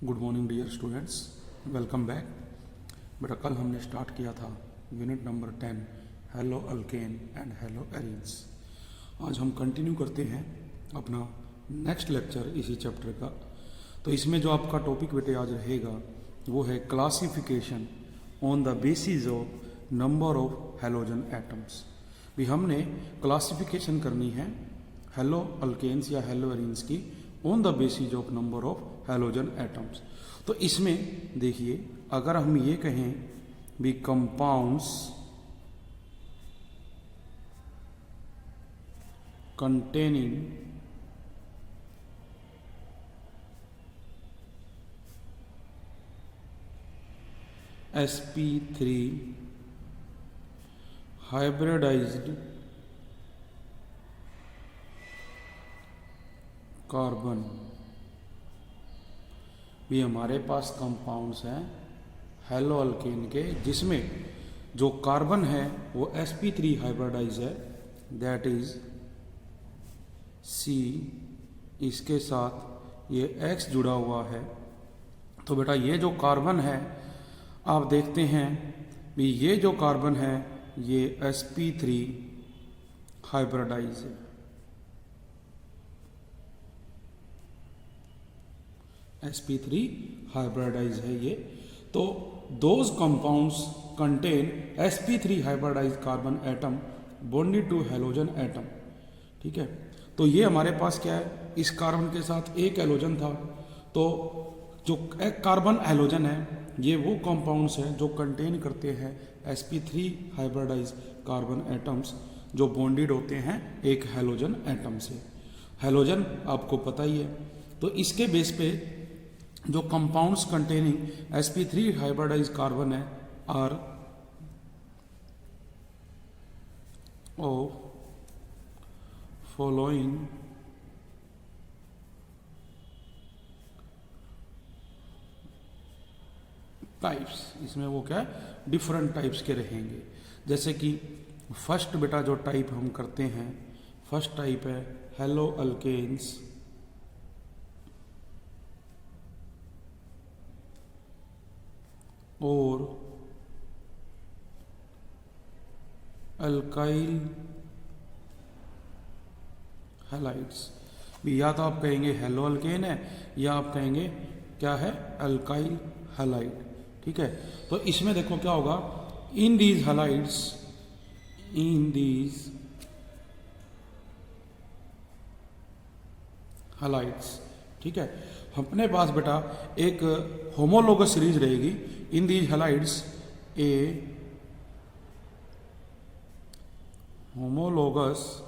Good morning dear students, welcome back. बेटा कल हमने स्टार्ट किया था unit number 10 haloalkane and haloarenes. आज हम कंटिन्यू करते हैं अपना नेक्स्ट लेक्चर इसी चैप्टर का। तो इसमें जो आपका टॉपिक बेटे आज रहेगा वो है classification on the basis of number of halogen atoms. भी हमने क्लासिफिकेशन करनी है हेलो अल्केन्स या हेलो एरीन्स की on the basis of number of halogen atoms. तो इसमें देखिए, अगर हम ये कहें भी compounds containing sp3 hybridised carbon, भी हमारे पास कंपाउंड्स हैं हेलो अल्केन के जिसमें जो कार्बन है वो sp3 हाइब्रिडाइज है, दैट इज C, इसके साथ ये X जुड़ा हुआ है। तो बेटा ये जो कार्बन है आप देखते हैं भी ये जो कार्बन है ये sp3 हाइब्रिडाइज है। sp3 हाइब्रिडाइज है ये। तो those compounds contain sp3 hybridise carbon atom bonded to halogen atom. ठीक है, तो ये हमारे पास क्या है, इस कार्बन के साथ एक हेलोजन था। तो जो एक कार्बन हेलोजन है ये वो कंपाउंड्स हैं जो कंटेन करते हैं sp3 हाइब्रिडाइज कार्बन एटम्स जो बॉन्डेड होते हैं एक हेलोजन एटम से। हेलोजन आपको पता ही है। तो इसके बेस पे जो compounds containing sp3 hybridise carbon है आर ऑफ फॉलोइंग टाइप्स। इसमें वो क्या है, डिफरेंट टाइप्स के रहेंगे। जैसे कि फर्स्ट बेटा जो टाइप हम करते हैं, फर्स्ट टाइप है हेलो अल्केन्स और अल्काइल हैलाइड्स। भी या तो आप कहेंगे हेलो अल्केन है या आप कहेंगे क्या है, अल्काइल हैलाइड। ठीक है, तो इसमें देखो क्या होगा, इन these halides, in these halides, ठीक है, अपने पास बेटा एक होमोलोगस सीरीज रहेगी। इन these halides A homologous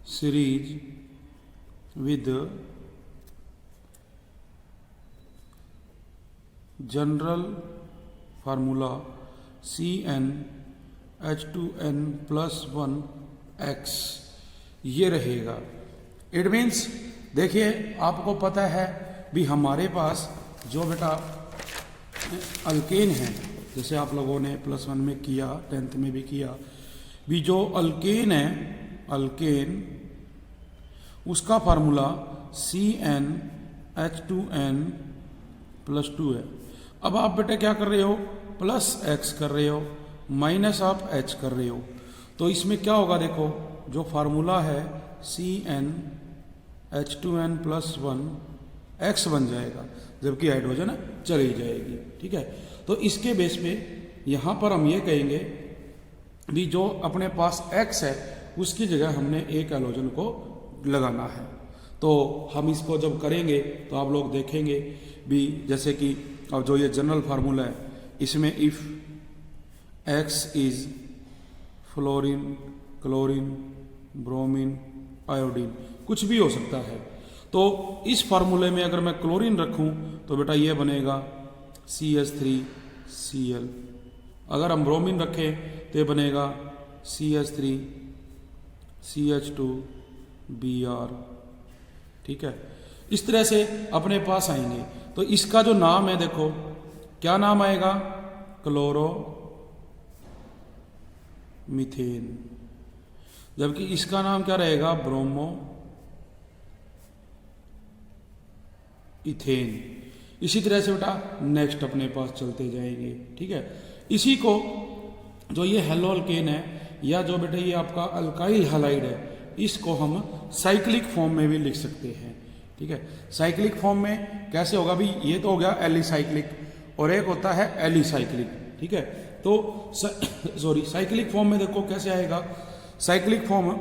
series with general formula CnH2n+1X ये रहेगा। इट मीन्स देखिए आपको पता है भी हमारे पास जो बेटा अल्केन है, जैसे आप लोगों ने +1 में किया, 10th में भी किया, भी जो अल्केन है, अल्केन उसका फार्मूला CnH2n+2 है। अब आप बेटे क्या कर रहे हो, +X कर रहे हो, माइनस आप H कर रहे हो। तो इसमें क्या होगा, देखो जो फार्मूला है CnH2n+1 X बन जाएगा, जबकि हाइड्रोजन चली जाएगी। ठीक है, तो इसके बेस पे यहाँ पर हम ये कहेंगे भी जो अपने पास X है उसकी जगह हमने एक हाइड्रोजन को लगाना है। तो हम इसको जब करेंगे तो आप लोग देखेंगे भी, जैसे कि अब जो ये जनरल फार्मूला है इसमें if X is fluorine, chlorine, bromine, iodine, कुछ भी हो सकता है। तो इस फार्मूले में अगर मैं क्लोरीन रखूं तो बेटा ये बनेगा CH3Cl। अगर हम ब्रोमीन रखें तो ये बनेगा CH3CH2Br। ठीक है, इस तरह से अपने पास आएंगे। तो इसका जो नाम है देखो क्या नाम आएगा, क्लोरो मीथेन, जबकि इसका नाम क्या रहेगा, ब्रोमो इथेन। इसी तरह से बेटा नेक्स्ट अपने पास चलते जाएंगे, ठीक है। इसी को जो ये हेलो अल्केन है या जो बेटा ये आपका अल्काइल हैलाइड है, इसको हम साइक्लिक फॉर्म में भी लिख सकते हैं, ठीक है। साइक्लिक फॉर्म में कैसे होगा भी, ये तो हो गया एलिसाइक्लिक और एक होता है एलिसाइक्लिक, ठीक है। तो सॉरी साइक्लिक फॉर्म में देखो कैसे आएगा साइक्लिक फॉर्म।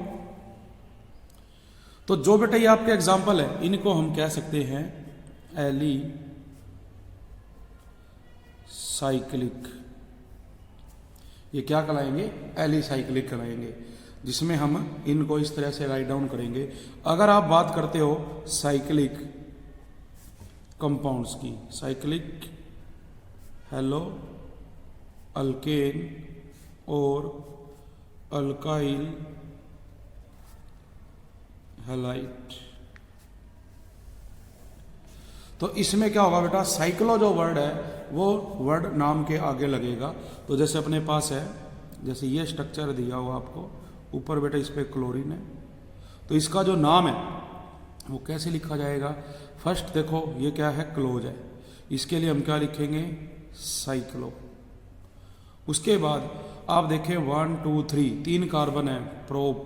तो जो बेटा ये आपके एग्जाम्पल है इनको हम कह सकते हैं एलिसाइक्लिक। ये क्या कहलाएंगे, एलिसाइक्लिक कहलाएंगे, जिसमें हम इनको इस तरह से राइट डाउन करेंगे। अगर आप बात करते हो साइक्लिक कंपाउंड्स की, साइक्लिक हेलो अल्केन और अल्काइल हैलाइड, तो इसमें क्या होगा बेटा, साइक्लो जो वर्ड है वो वर्ड नाम के आगे लगेगा। तो जैसे अपने पास है, जैसे ये स्ट्रक्चर दिया हुआ आपको ऊपर बेटा, इस पे क्लोरीन है, तो इसका जो नाम है वो कैसे लिखा जाएगा। फर्स्ट देखो ये क्या है, क्लोज है, इसके लिए हम क्या लिखेंगे, साइक्लो। उसके बाद आप देखें 1 2 3 3 कार्बन है, प्रोप,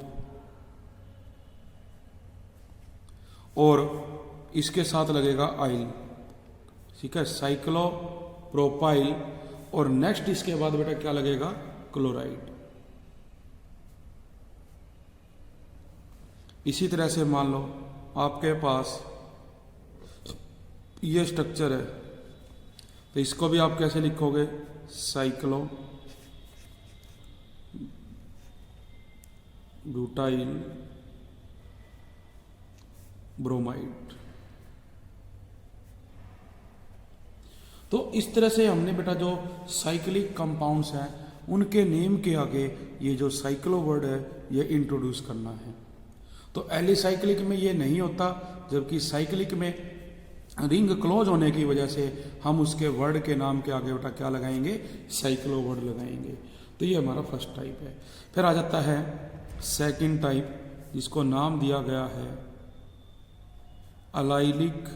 और इसके साथ लगेगा आइल, ठीक है, साइक्लो प्रोपाइल, और नेक्स्ट इसके बाद बेटा क्या लगेगा, क्लोराइड। इसी तरह से मान लो आपके पास ये स्ट्रक्चर है, तो इसको भी आप कैसे लिखोगे, साइक्लो ब्यूटाइल ब्रोमाइड। तो इस तरह से हमने बेटा जो साइक्लिक कंपाउंड्स हैं उनके नेम के आगे ये जो साइक्लो वर्ड है ये इंट्रोड्यूस करना है। तो एलिसाइक्लिक में ये नहीं होता, जबकि साइक्लिक में रिंग क्लोज होने की वजह से हम उसके वर्ड के नाम के आगे बेटा क्या लगाएंगे, साइक्लो वर्ड लगाएंगे। तो ये हमारा फर्स्ट टाइप है। फिर आ जाता है सेकंड टाइप, जिसको नाम दिया गया है अलाइलिक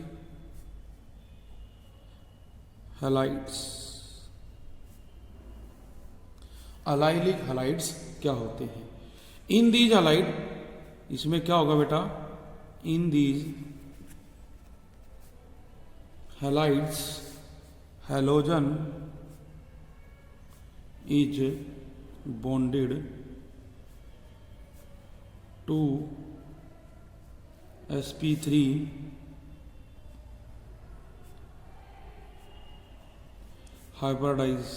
हैलाइड्स। अलाइलिक हैलाइड्स क्या होते हैं, इन दीज हैलाइड, इसमें क्या होगा बेटा, in these halides halogen is bonded to sp3 hybridized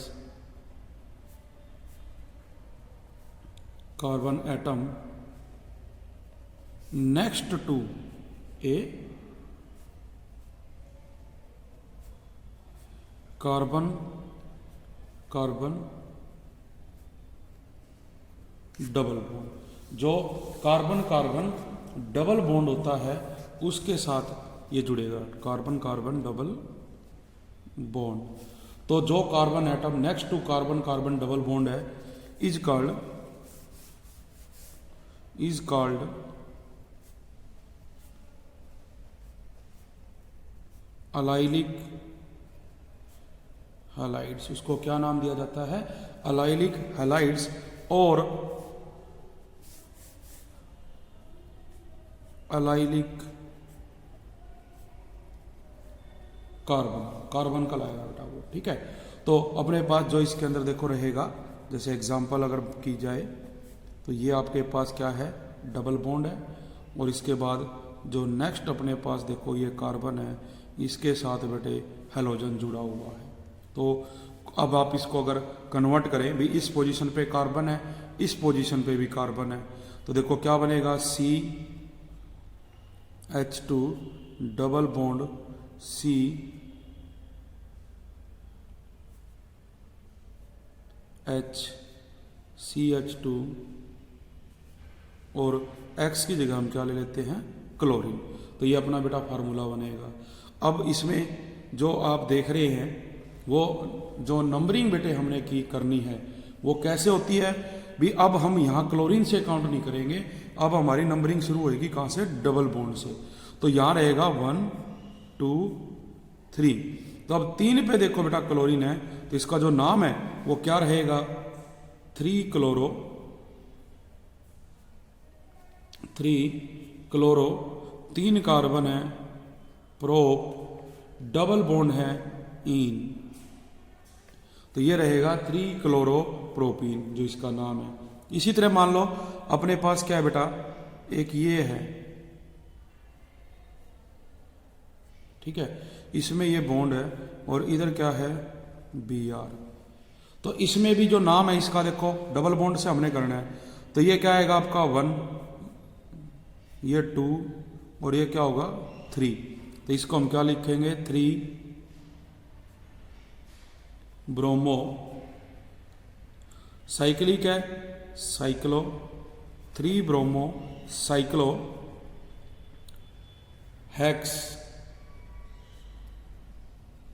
carbon atom next to a carbon double bond. जो कार्बन कार्बन डबल बॉन्ड होता है उसके साथ ये जुड़ेगा, कार्बन कार्बन डबल बॉन्ड। तो जो carbon atom next to carbon carbon double bond है इज कॉल्ड अलाइलिक हैलाइड्स। उसको क्या नाम दिया जाता है, अलाइलिक हैलाइड्स। और अलाइलिक कार्बन का लाएगा बेटा वो, ठीक है। तो अपने पास जो इसके अंदर देखो रहेगा, जैसे एग्जांपल अगर की जाए तो ये आपके पास क्या है, डबल बॉन्ड है, और इसके बाद जो नेक्स्ट अपने पास देखो ये कार्बन है, इसके साथ बेटे हैलोजन जुड़ा हुआ है। तो अब आप इसको अगर कन्वर्ट करें भी, इस पोजीशन पे कार्बन है, इस पोजीशन पे भी कार्बन है, तो देखो क्या बनेगा, CH2 डबल बॉन्ड CH2 और X की जगह हम क्या ले लेते हैं, क्लोरीन। तो ये अपना बेटा फार्मूला बनेगा। अब इसमें जो आप देख रहे हैं वो जो नंबरिंग बेटे हमने की करनी है वो कैसे होती है भी, अब हम यहाँ क्लोरीन से काउंट नहीं करेंगे, अब हमारी नंबरिंग शुरू होगी कहाँ से, डबल बॉन्ड से। तो यहाँ रहेगा 1 2 3। तो अब 3 पे देखो बेटा क्लोरीन है, तो इसका जो नाम है वो क्या रहेगा, 3 क्लोरो, 3 कार्बन है, प्रोप, डबल बॉन्ड है इन, तो ये रहेगा 3 क्लोरोप्रोपीन जो इसका नाम है। इसी तरह मान लो अपने पास क्या है बेटा, एक ये है, ठीक है, इसमें ये बॉन्ड है और इधर क्या है Br, तो इसमें भी जो नाम है इसका देखो डबल बॉन्ड से हमने करना है, तो ये क्या आएगा आपका 1, ये 2 और ये क्या होगा 3, तो इसको हम क्या लिखेंगे 3 ब्रोमो, साइक्लिक है साइक्लो, 3 ब्रोमो साइक्लो हेक्स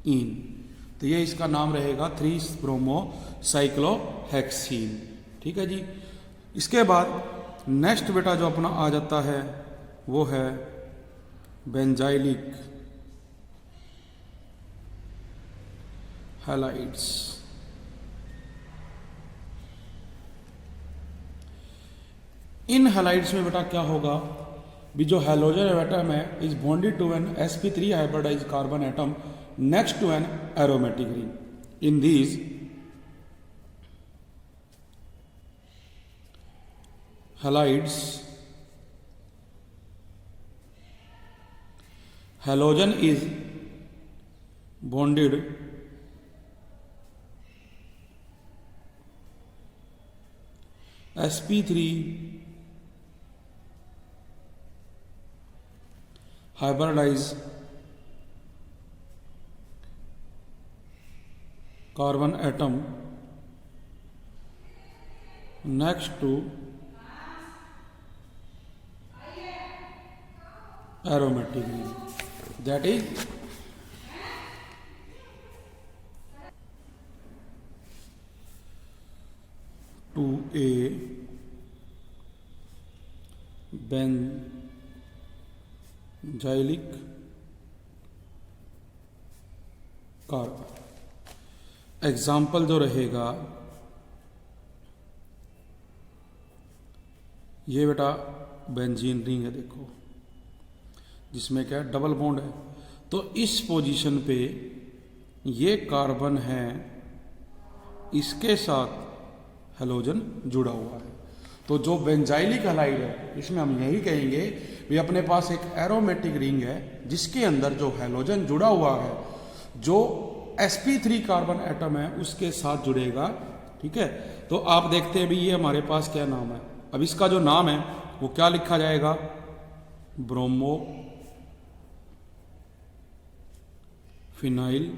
इन, तो ये इसका नाम रहेगा 3 ब्रोमो साइक्लो हेक्सीन। ठीक है जी। इसके बाद नेक्स्ट बेटा जो अपना आ जाता है वो है बेंजाइलिक हैलाइड्स। इन हैलाइड्स में बेटा क्या होगा, भी जो हैलोजन एटम है is bonded to an sp3 hybridised carbon atom next to an aromatic ring. In these halides halogen is bonded sp3 hybridized carbon atom next to aromatic ring, that is to a benzylic carbon. Example जो रहेगा ये बेटा benzene ring है, देखो जिसमें क्या double bond है, तो इस पोजीशन पे ये कार्बन है, इसके साथ हैलोजन जुड़ा हुआ है। तो जो बेंजाइलिक हैलाइड है इसमें हम यही कहेंगे भी अपने पास एक एरोमेटिक रिंग है जिसके अंदर जो हैलोजन जुड़ा हुआ है, जो sp3 कार्बन एटम है उसके साथ जुड़ेगा। ठीक है, तो आप देखते हैं भी ये हमारे पास क्या नाम है। अब इसका जो नाम है वो क्या लिखा जाएगा, ब्रोमो फिनाइल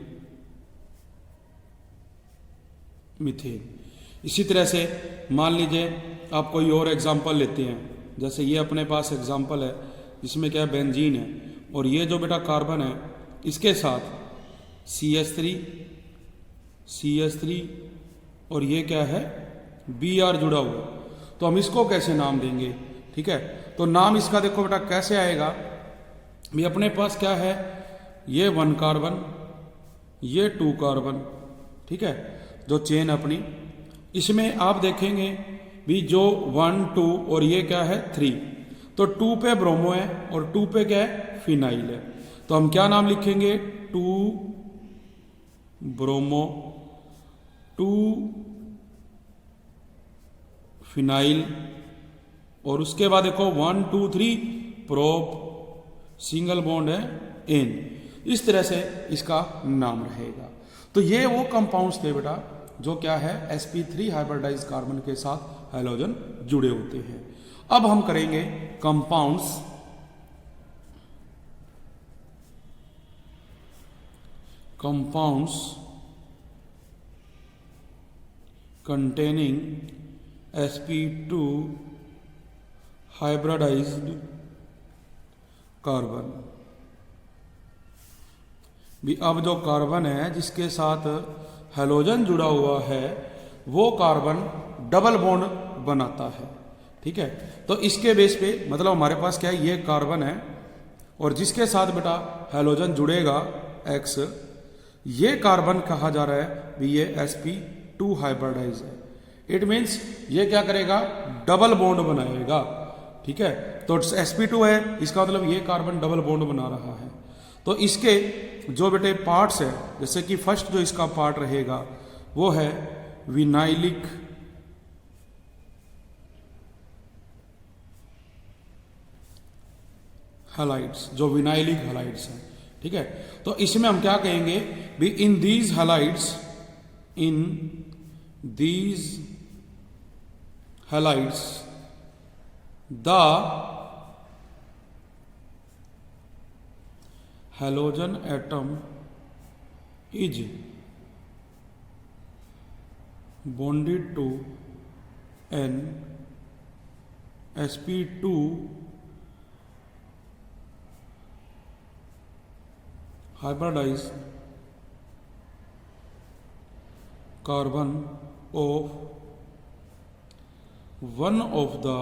मीथेन। इसी तरह से मान लीजिए आप कोई और एग्जाम्पल लेते हैं, जैसे ये अपने पास एग्जाम्पल है जिसमें क्या है बेंजीन है, और ये जो बेटा कार्बन है इसके साथ CH3 और ये क्या है Br जुड़ा हुआ, तो हम इसको कैसे नाम देंगे। ठीक है, तो नाम इसका देखो बेटा कैसे आएगा, भी अपने पास क्या है ये 1 कार्बन, ये 2 कार्बन, ठीक है, जो चेन अपनी, इसमें आप देखेंगे भी जो 1 2 और ये क्या है 3, तो 2 पे ब्रोमो है और 2 पे क्या है फिनाइल है, तो हम क्या नाम लिखेंगे 2 ब्रोमो 2 फिनाइल, और उसके बाद देखो 1 2 3 प्रोप, सिंगल बॉन्ड है एन, इस तरह से इसका नाम रहेगा। तो ये वो कंपाउंड्स थे बेटा जो क्या है sp3 हाइब्रिडाइज्ड कार्बन के साथ हैलोजन जुड़े होते हैं। अब हम करेंगे compounds containing sp2 hybridized carbon. भी अब जो कार्बन है जिसके साथ हैलोजन जुड़ा हुआ है वो कार्बन डबल बॉन्ड बनाता है। ठीक है, तो इसके बेस पे मतलब हमारे पास क्या है ये कार्बन है और जिसके साथ बेटा हैलोजन जुड़ेगा X, ये कार्बन कहा जा रहा है भी ये sp2 हाइब्रिडाइज है। इट मीन्स ये क्या करेगा, डबल बॉन्ड बनाएगा। ठीक है, तो sp2 है, इसका मतलब ये कार्बन डबल बॉन्ड बना रहा है। तो इसके जो बेटे पार्ट्स है, जैसे कि फर्स्ट जो इसका पार्ट रहेगा वो है विनाइलिक हैलाइड्स, जो विनाइलिक हैलाइड्स हैं। ठीक है, तो इसमें हम क्या कहेंगे भी इन these halides, in these halides the halogen atom is bonded to an sp2 hybridized carbon of one of the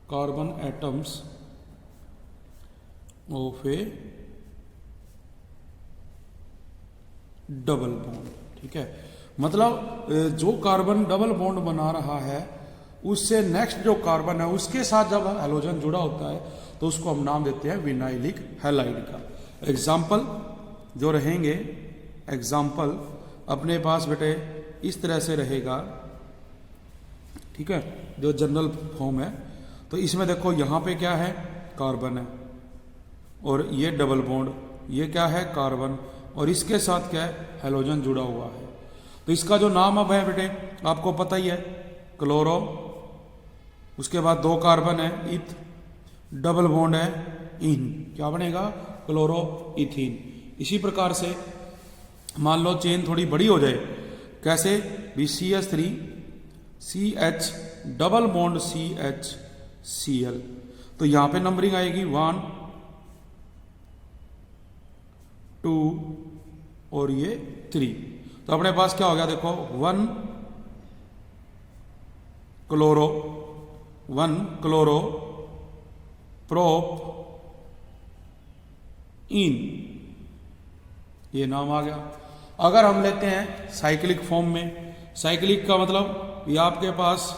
carbon atoms of A double bond. ठीक है, मतलब जो कार्बन डबल बॉन्ड बना रहा है उससे नेक्स्ट जो कार्बन है उसके साथ जब हैलोजन जुड़ा होता है तो उसको हम नाम देते हैं विनाइलिक हैलाइड का। एग्जाम्पल जो रहेंगे, एग्जाम्पल अपने पास बेटे इस तरह से रहेगा। ठीक है, जो जनरल फॉर्म है, तो इसमें देखो यहाँ पे क्या है, कार्बन है, और ये डबल बॉन्ड, ये क्या है, कार्बन, और इसके साथ क्या है, हैलोजन जुड़ा हुआ है। तो इसका जो नाम अब है बेटे आपको पता ही है, क्लोरो, उसके बाद दो कार्बन है, इथ, डबल बॉन्ड है, इन, क्या बनेगा, क्लोरो इथीन। इसी प्रकार से मान लो चेन थोड़ी बड़ी हो जाए, कैसे भी CH3 CH double bond CH Cl, तो यहां पे नंबरिंग आएगी 1 2 और ये 3। तो अपने पास क्या हो गया, देखो 1 क्लोरो प्रोप इन, ये नाम आ गया। अगर हम लेते हैं साइक्लिक फॉर्म में, साइक्लिक का मतलब ये आपके पास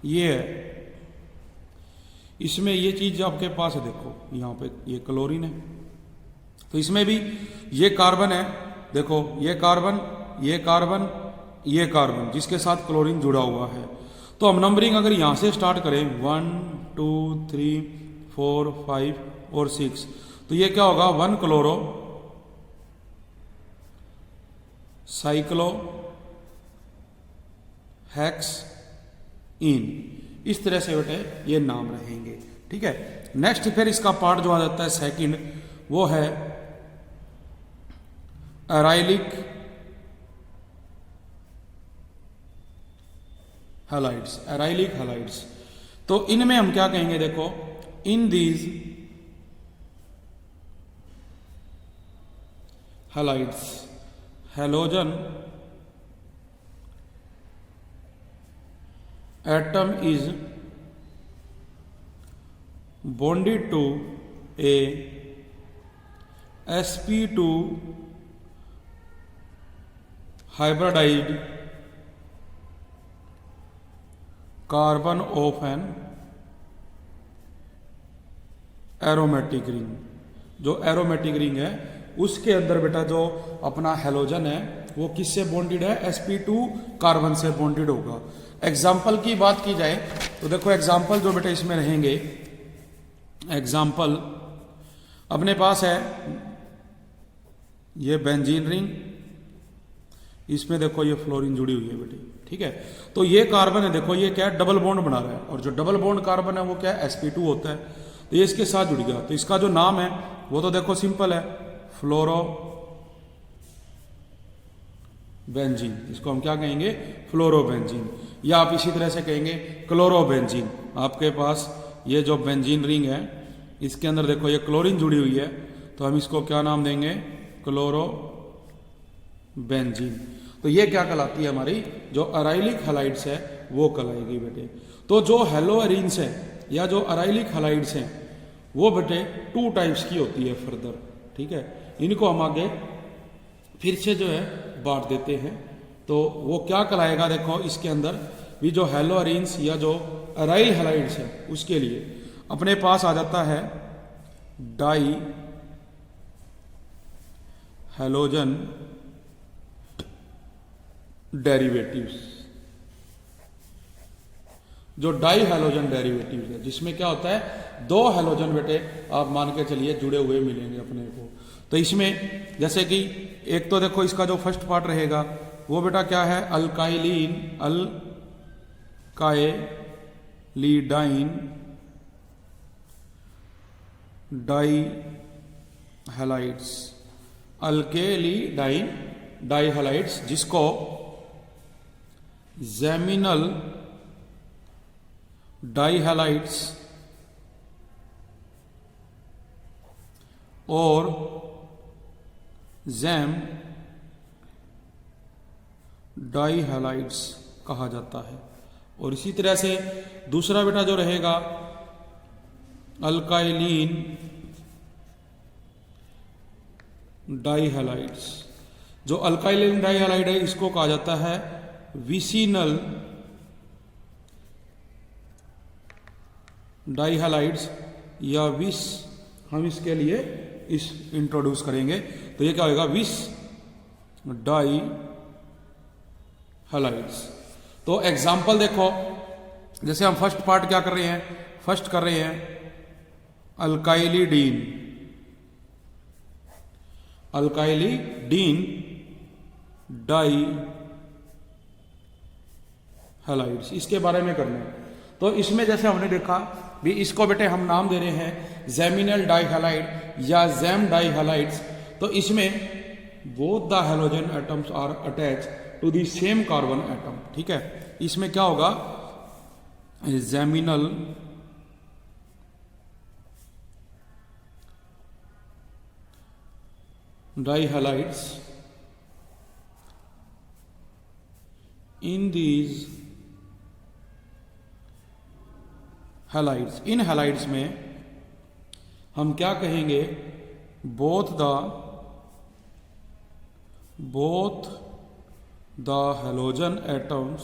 ये है, इसमें ये चीज आपके पास है, देखो यहाँ पे ये क्लोरीन है, तो इसमें भी ये कार्बन है, देखो ये कार्बन, ये कार्बन, ये कार्बन, जिसके साथ क्लोरीन जुड़ा हुआ है। तो हम नंबरिंग अगर यहां से स्टार्ट करें 1 2 3 4 5 और 6, तो ये क्या होगा, 1 क्लोरो साइक्लो हेक्स इन, इस तरह से बेटे ये नाम रहेंगे। ठीक है, नेक्स्ट फिर इसका पार्ट जो आ जाता है सेकंड, वो है एराइलिक हैलाइड्स, एराइलिक हैलाइड्स। तो इनमें हम क्या कहेंगे, देखो इन these halides halogen atom is bonded to a sp2 hybridized carbon of an aromatic ring। जो एरोमेटिक रिंग है उसके अंदर बेटा जो अपना हैलोजन है वो किससे बॉन्डेड है, sp2 कार्बन से बॉन्डेड होगा। एग्जाम्पल की बात की जाए तो देखो एग्जाम्पल जो बेटा इसमें रहेंगे, एग्जाम्पल अपने पास है ये बेंजीन रिंग, इसमें देखो ये फ्लोरीन जुड़ी हुई है बेटे। ठीक है, तो ये कार्बन है, देखो ये क्या है, डबल बॉन्ड बना रहा है, और जो डबल बॉन्ड कार्बन है वो क्या है, sp2 होता है, तो ये इसके साथ जुड़ गया। तो इसका जो नाम है वो तो देखो सिंपल है, फ्लोरो बेंजीन, इसको हम क्या कहेंगे, फ्लोरोबेंजीन, या आप इसी तरह से कहेंगे क्लोरोबेंजीन। आपके पास ये जो बेंजीन रिंग है इसके अंदर देखो ये क्लोरीन जुड़ी हुई है, तो हम इसको क्या नाम देंगे, क्लोरोबेंजीन। तो ये क्या कहलाती है, हमारी जो एराइलिक हैलाइड्स है वो कहलाएगी बेटे। तो जो हैलोएरिन्स है या जो अराइलिक हैलाइड्स हैं वो बेटे 2 टाइप्स की होती है फर्दर, ठीक है। इनको हम आगे फिर से जो है बांट देते हैं। तो वो क्या कहलाएगा, देखो इसके अंदर भी जो हेलोअरीन्स या जो अराइल हैलाइड्स है उसके लिए अपने पास आ जाता है डाई हैलोजन डेरिवेटिव्स। जो डाई हैलोजन डेरिवेटिव्स है जिसमें क्या होता है 2 हैलोजन बेटे आप मान के चलिए जुड़े हुए मिलेंगे अपने को। तो इसमें जैसे कि एक तो देखो इसका जो फर्स्ट पार्ट रहेगा वो बेटा क्या है, अल्काइलिन अल्काइलिडाइन डाई हैलाइड्स, अल्केलिडाइन डाई हैलाइड्स जिसको जेमिनल डाई हैलाइड्स और जैम डाई हैलाइड्स कहा जाता है। और इसी तरह से दूसरा बेटा जो रहेगा अल्काइलिन डाई हैलाइड्स। जो अल्काइलिन डाई हैलाइड है इसको कहा जाता है विसिनल डाई हैलाइड्स या विस, हम इसके लिए इस इंट्रोड्यूस करेंगे तो ये क्या होगा, विस डाई हैलाइड्स। तो एग्जाम्पल देखो, जैसे हम फर्स्ट पार्ट क्या कर रहे हैं, फर्स्ट कर रहे हैं अल्काइलिडीन, अल्काइलिडीन डाई हैलाइड्स, इसके बारे में करना है। तो इसमें जैसे हमने देखा भी इसको बेटे हम नाम दे रहे हैं जेमिनल डाई हैलाइड या जैम डाई हैलाइड्स। तो इसमें both the halogen atoms are attach to the same carbon atom, ठीक है। इसमें क्या होगा, geminal dihalides in these halides, इन हैलाइड्स में हम क्या कहेंगे, both the halogen atoms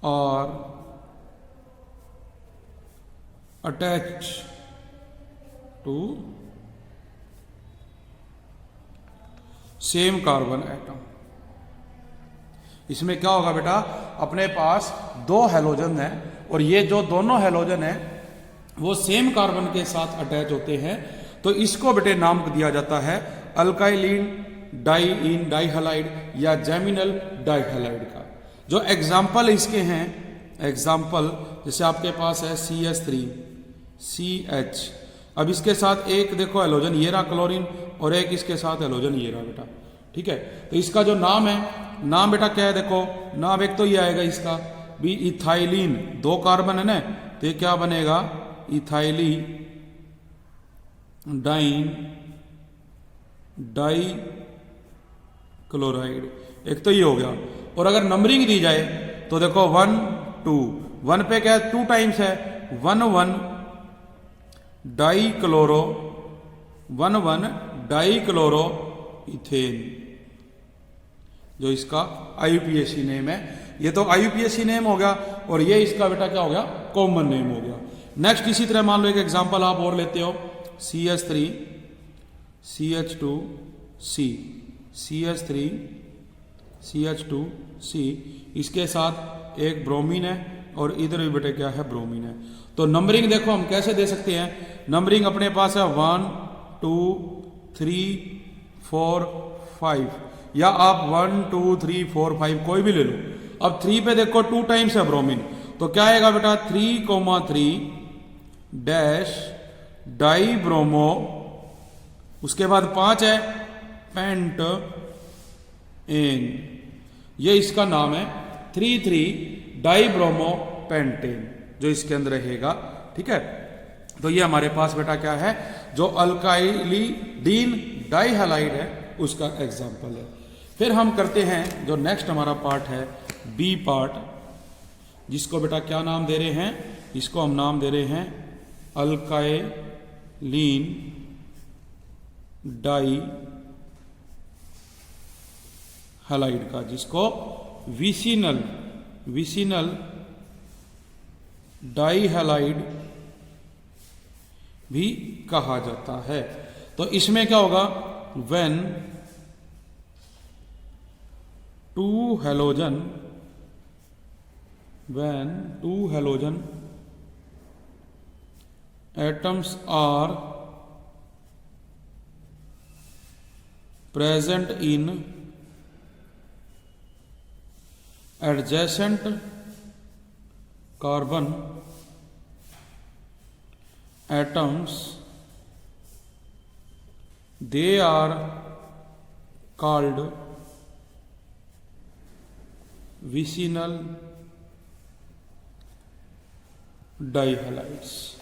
are attached to same carbon atom. इसमें क्या होगा बेटा, अपने पास 2 हैलोजन है और ये जो दोनों हैलोजन है वो सेम कार्बन के साथ अटैच होते हैं। तो इसको बेटे नाम दिया जाता है अल्काइलिन डाई डाई हैलाइड या जेमिनल डाई हैलाइड का। जो एग्जाम्पल इसके हैं, एग्जाम्पल जैसे आपके पास है CH3CH, अब इसके साथ एक देखो हैलोजन ये रहा क्लोरीन और एक इसके साथ हैलोजन ये रहा बेटा, ठीक है। तो इसका जो नाम है, नाम बेटा क्या है, देखो नाम एक तो ये आएगा इसका भी इथाइलिन, 2 कार्बन है ना, तो ये क्या बनेगा इथाइली डाइन डाई क्लोराइड, एक तो ये हो गया। और अगर नंबरिंग दी जाए तो देखो 1 2, 1 पे क्या है 2 टाइम्स है, 1 die chloro 1 die chloro ethane, जो इसका IUPAC नेम है। ये तो IUPAC नेम हो गया और ये इसका बेटा क्या हो गया, कॉमन नेम हो गया। नेक्स्ट इसी तरह मान लो एक एग्जांपल आप और लेते हो CH3 CH2C, CH3 CH2C, इसके साथ एक ब्रोमीन है और इधर भी बेटे क्या है, ब्रोमीन है। तो नंबरिंग देखो हम कैसे दे सकते हैं, नंबरिंग अपने पास है 1 2 3 4 5, या आप 1 2 3 4 5 कोई भी ले लो। अब 3 पे देखो 2 टाइम्स है ब्रोमीन, तो क्या आएगा बेटा 3,3 डैश डाई ब्रोमो, उसके बाद 5 है पेंट एन, ये इसका नाम है 3,3 डाई ब्रोमो पेंटेन जो इसके अंदर रहेगा, ठीक है। तो ये हमारे पास बेटा क्या है, जो अल्काइलिडीन डाई हैलाइड है उसका एग्जाम्पल है। फिर हम करते हैं जो नेक्स्ट हमारा पार्ट है बी पार्ट, जिसको बेटा क्या नाम दे रहे हैं, इसको हम नाम दे रहे हैं अल्काइलीन डाई हैलाइड का, जिसको विसिनल डाई हैलाइड भी कहा जाता है। तो इसमें क्या होगा, when two halogen atoms are present in adjacent carbon atoms, they are called vicinal dihalides.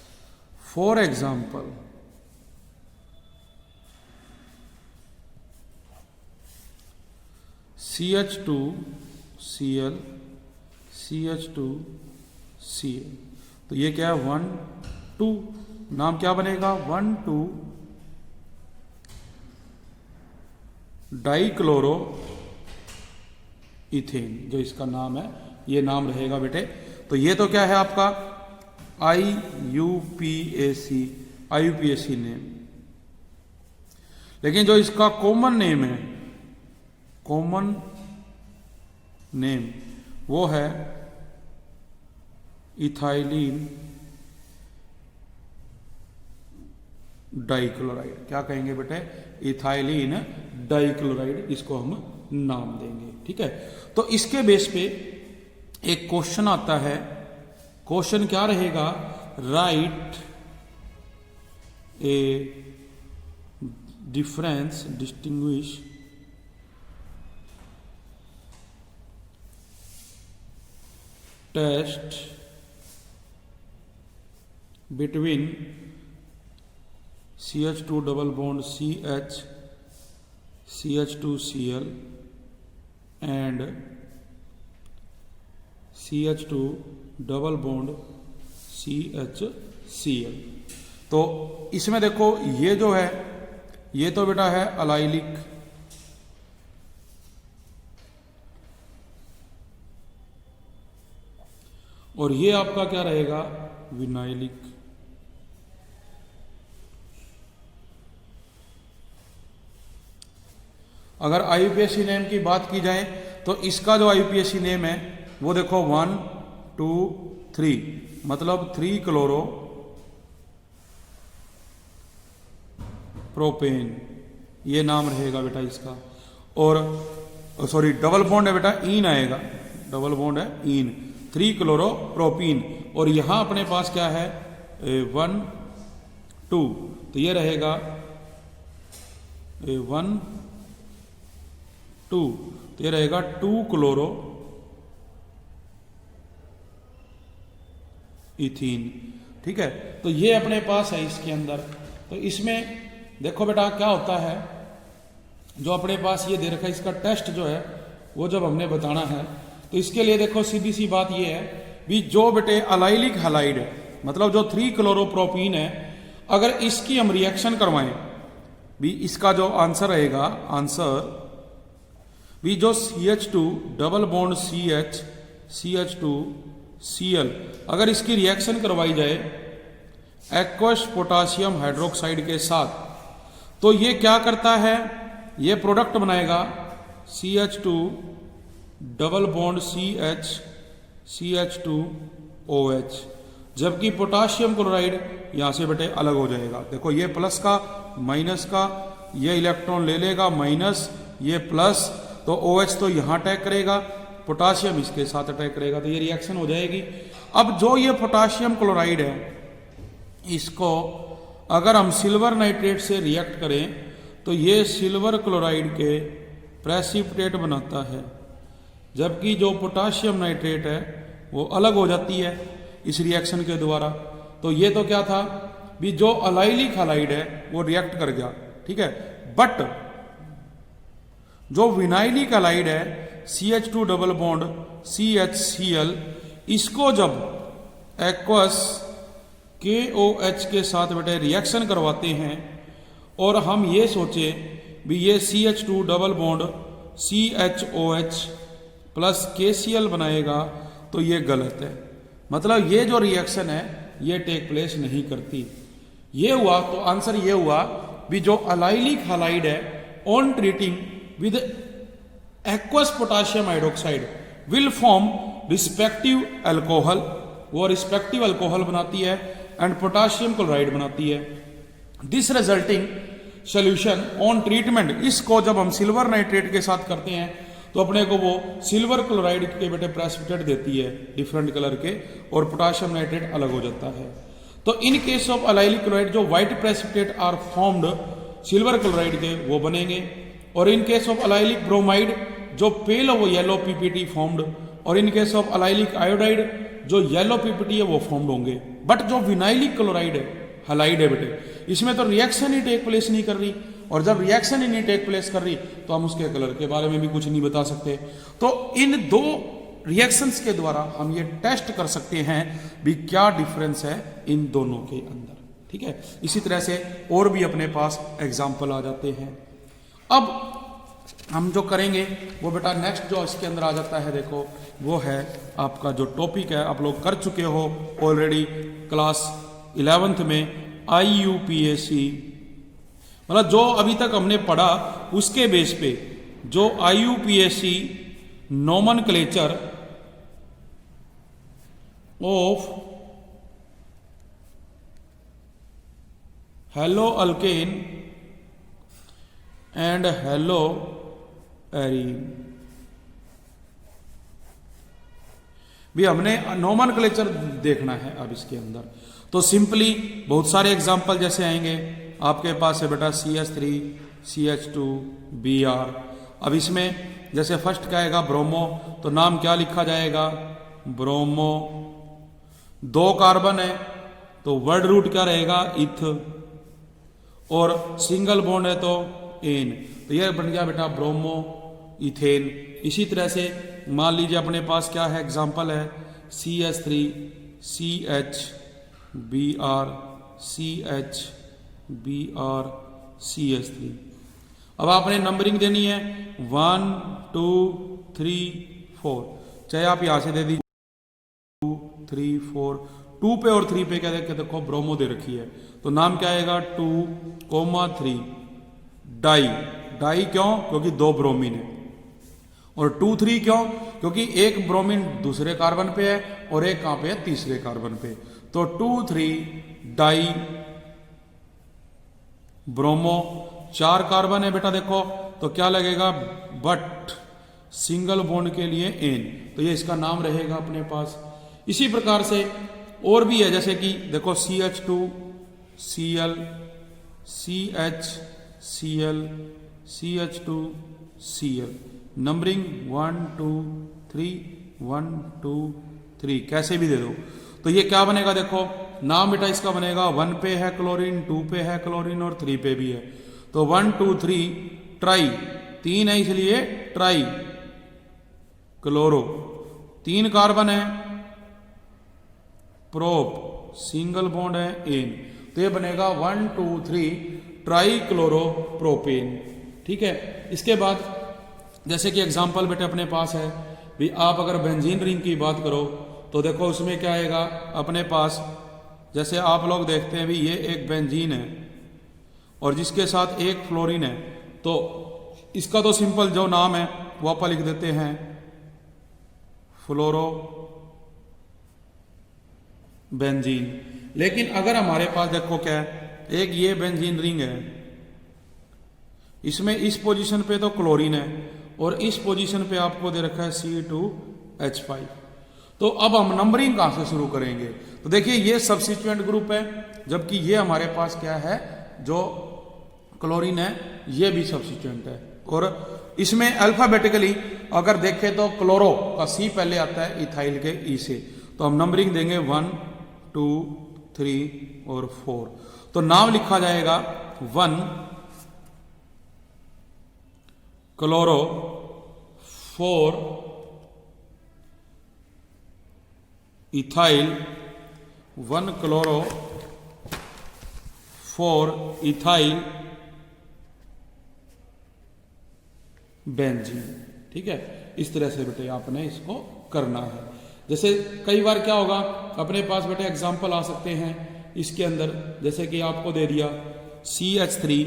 For example, CH2Cl CH2Cl, तो ये क्या है 1 2, नाम क्या बनेगा 1 2 डाइक्लोरो इथेन, जो इसका नाम है ये नाम रहेगा बेटे। तो ये तो क्या है आपका IUPAC नेम, लेकिन जो इसका कॉमन नेम वो है इथाइलिन डाइक्लोराइड। क्या कहेंगे बेटे, इथाइलिन डाइक्लोराइड, इसको हम नाम देंगे। ठीक है, तो इसके बेस पे एक क्वेश्चन आता है। क्वेश्चन क्या रहेगा, write a distinguish test between CH2 double bond CH2Cl and CH2 double bond CHCl। तो इसमें देखो ये जो है ये तो बेटा है अलाइलिक, और ये आपका क्या रहेगा विनाइलिक। अगर IUPAC नेम की बात की जाए तो इसका जो IUPAC नेम है वो देखो 1 2 3, मतलब 3 क्लोरो प्रोपेन, ये नाम रहेगा बेटा इसका। और सॉरी डबल बॉन्ड है बेटा, ईन आएगा, डबल बॉन्ड है ईन, 3 क्लोरो प्रोपीन। और यहां अपने पास क्या है 1 2, तो ये रहेगा 1 2, तो ये रहेगा 2 क्लोरो इथीन। ठीक है, तो ये अपने पास है इसके अंदर। तो इसमें देखो बेटा क्या होता है, जो अपने पास ये दे रखा है इसका टेस्ट जो है वो जब हमने बताना है तो इसके लिए देखो सीधी सी बात ये है भी, जो बेटे अलाइलिक हैलाइड है, मतलब जो 3 क्लोरोप्रोपीन है, अगर इसकी हम रिएक्शन करवाएं भी, इसका जो आंसर रहेगा, आंसर भी जो CH2 डबल बॉन्ड CH2Cl, अगर इसकी रिएक्शन करवाई जाए एक्वस पोटासियम हाइड्रोक्साइड के साथ, तो ये क्या करता है, ये प्रोडक्ट बनाएगा CH2 डबल बॉन्ड CH2OH, जबकि पोटाशियम क्लोराइड यहां से बेटे अलग हो जाएगा। देखो ये प्लस का माइनस का, ये इलेक्ट्रॉन ले लेगा माइनस, ये प्लस, तो OH तो यहां अटैक करेगा, पोटाशियम इसके साथ अटैक करेगा, तो ये रिएक्शन हो जाएगी। अब जो ये पोटाशियम क्लोराइड है, इसको अगर हम सिल्वर नाइट्रेट से रिएक्ट करें तो ये सिल्वर क्लोराइड के प्रेसिपिटेट बनाता है, जबकि जो पोटाशियम नाइट्रेट है वो अलग हो जाती है इस रिएक्शन के द्वारा। तो ये तो क्या था भी, जो अलाइलिक हैलाइड है वो रिएक्ट कर गया, ठीक है, बट जो विनाइलिक हैलाइड है CH2 डबल बॉन्ड CHCl, इसको जब एक्वस KOH के साथ बेटे रिएक्शन करवाते हैं और हम ये सोचे भी ये CH2 double bond CHOH plus KCl बनाएगा, तो ये गलत है। मतलब ये जो रिएक्शन है ये टेक प्लेस नहीं करती। ये हुआ तो आंसर ये हुआ भी जो अलाइलिक हैलाइड है on treating with aqueous potassium hydroxide will form respective alcohol, वो रिस्पेक्टिव अल्कोहल बनाती है एंड पोटाशियम क्लोराइड बनाती है। This resulting solution on treatment, इसको जब हम सिल्वर नाइट्रेट के साथ करते हैं तो अपने को वो सिल्वर क्लोराइड के बेटे प्रेसिपिटेट देती है डिफरेंट कलर के, और पोटाशियम नाइट्रेट अलग हो जाता है। तो in case of allylic chloride जो white precipitate are formed silver chloride के वो बनेंगे, और in case of allylic bromide जो पेल वो येलो PPT फॉर्म्ड, और in case of allylic iodide जो येलो PPT है वो फॉर्म्ड होंगे। बट जो विनाइलिक क्लोराइड है हैलाइड है बेटे, इसमें तो रिएक्शन ही टेक प्लेस नहीं कर रही, और जब रिएक्शन ही नहीं टेक प्लेस कर रही तो हम उसके कलर के बारे में भी कुछ नहीं बता सकते। तो इन दो रिएक्शंस के द्वारा हम ये टेस्ट कर सकते हैं भी क्या डिफरेंस है इन दोनों के अंदर, ठीक है। इसी तरह से और भी अपने पास एग्जाम्पल आ जाते हैं। अब हम जो करेंगे वो बेटा नेक्स्ट जो इसके अंदर आ जाता है, देखो वो है आपका जो टॉपिक है, आप लोग कर चुके हो ऑलरेडी क्लास 11th में IUPAC, मतलब जो अभी तक हमने पढ़ा उसके बेस पे जो IUPAC nomenclature of hello alkane and hello arene भी हमने नोमेनक्लेचर देखना है। अब इसके अंदर तो सिंपली बहुत सारे एग्जाम्पल जैसे आएंगे आपके पास है बेटा CH3 CH2 Br। अब इसमें जैसे फर्स्ट क्या आएगा ब्रोमो, तो नाम क्या लिखा जाएगा ब्रोमो। 2 कार्बन है तो वर्ड रूट क्या रहेगा इथ, और सिंगल बॉन्ड है तो एन, तो यह बन गया बेटा ब्रोमो इथेन। इसी तरह से मान लीजिए अपने पास क्या है एग्जाम्पल है CH3 CH Br CH Br CH3। अब आपने नंबरिंग देनी है 1 2 3 4, चाहे आप यहां से दे दीजिए 2 3 4, 2 पे और 3 पे क्या देखो ब्रोमो दे रखी है, तो नाम क्या आएगा 2,3 डाई। डाई क्यों? क्योंकि 2 ब्रोमीन है, और 2 3 क्यों? क्योंकि एक ब्रोमीन दूसरे कार्बन पे है और एक कहां पे है तीसरे कार्बन पे, तो 2 3 डाई ब्रोमो। 4 कार्बन है बेटा देखो, तो क्या लगेगा बट सिंगल बॉन्ड के लिए एन, तो ये इसका नाम रहेगा अपने पास। इसी प्रकार से और भी है, जैसे कि देखो CH2 Cl CH Cl CH2 Cl, numbering 1 2 3 1 2 3 कैसे भी दे दो। तो ये क्या बनेगा देखो नाम बेटा इसका बनेगा 1 पे है क्लोरीन, 2 पे है क्लोरीन और 3 पे भी है, तो 1 2 3 ट्राई, 3 है इसलिए ट्राई क्लोरो। 3 कार्बन है प्रोप, सिंगल बॉन्ड है एन, तो ये बनेगा 1 2 3 ट्राई क्लोरो प्रोपेन, ठीक है। इसके बाद जैसे कि एग्जाम्पल बेटे अपने पास है भी, आप अगर बेंजीन रिंग की बात करो तो देखो उसमें क्या आएगा अपने पास, जैसे आप लोग देखते हैं भी ये एक बेंजीन है और जिसके साथ एक फ्लोरीन है, तो इसका तो सिंपल जो नाम है वो आप लिख देते हैं फ्लोरो बेंजीन। लेकिन अगर हमारे पास देखो क्या है, एक ये बेंजीन रिंग है, इसमें इस पोजीशन पे तो क्लोरीन है और इस पोजीशन पे आपको दे रखा है C2H5, तो अब हम नंबरिंग कहां से शुरू करेंगे, तो देखिए ये सब्स्टिट्यूएंट ग्रुप है, जबकि ये हमारे पास क्या है जो क्लोरीन है ये भी सब्स्टिट्यूएंट है, और इसमें अल्फाबेटिकली अगर देखें तो क्लोरो का C पहले आता है इथाइल के E से, तो हम नंबरिंग देंगे 1 2 3 और 4, तो नाम लिखा जाएगा 1 chloro 4 ethyl 1 chloro 4 ethyl benzene. ठीक है, इस तरह से बेटे आपने इसको करना है। जैसे कई बार क्या होगा, अपने पास बेटे एग्जाम्पल आ सकते हैं इसके अंदर, जैसे कि आपको दे दिया CH3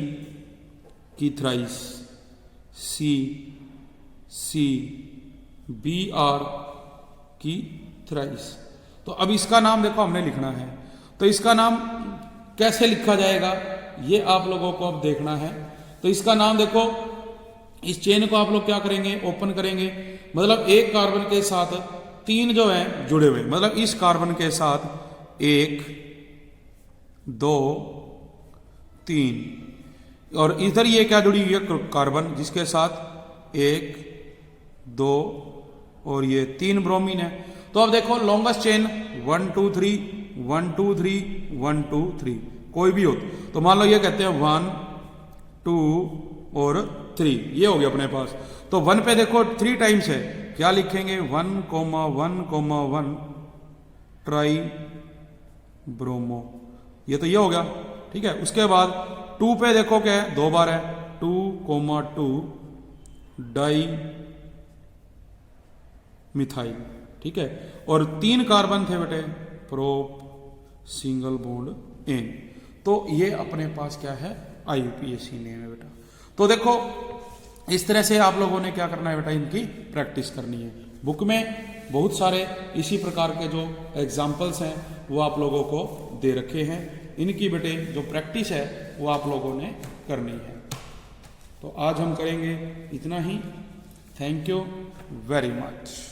की थ्राइस, CCBr की थ्राइस। तो अब इसका नाम देखो हमने लिखना है, तो इसका नाम कैसे लिखा जाएगा ये आप लोगों को अब देखना है। तो इसका नाम देखो, इस चेन को आप लोग क्या करेंगे, ओपन करेंगे, मतलब एक कार्बन के साथ 3 जो है जुड़े हुए, मतलब इस कार्बन के साथ 1 2 3, और इधर ये क्या जुड़ी हुई है कार्बन, जिसके साथ 1 2 और ये 3 ब्रोमीन है। तो अब देखो लॉन्गेस्ट चेन 1 2 3 1 2 3 1 2 3 कोई भी हो, तो मान लो ये कहते हैं 1 2 और 3, ये हो गया अपने पास। तो 1 पे देखो 3 टाइम्स है, क्या लिखेंगे 1,1,1 ट्राई ब्रोमो, ये तो ये हो गया। ठीक है, उसके बाद 2 पे देखो क्या है, 2 बार है 2,2 डाई मिथाइल। ठीक है, और 3 कार्बन थे बेटे, प्रोप सिंगल बॉन्ड एन। तो ये अपने पास क्या है, IUPAC नेम है बेटा। तो देखो इस तरह से आप लोगों ने क्या करना है बेटा, इनकी प्रैक्टिस करनी है। बुक में बहुत सारे इसी प्रकार के जो एग्जाम्पल्स हैं वो आप लोगों को दे रखे हैं, इनकी बेटे जो प्रैक्टिस है वो आप लोगों ने करनी है। तो आज हम करेंगे इतना ही। Thank you very much.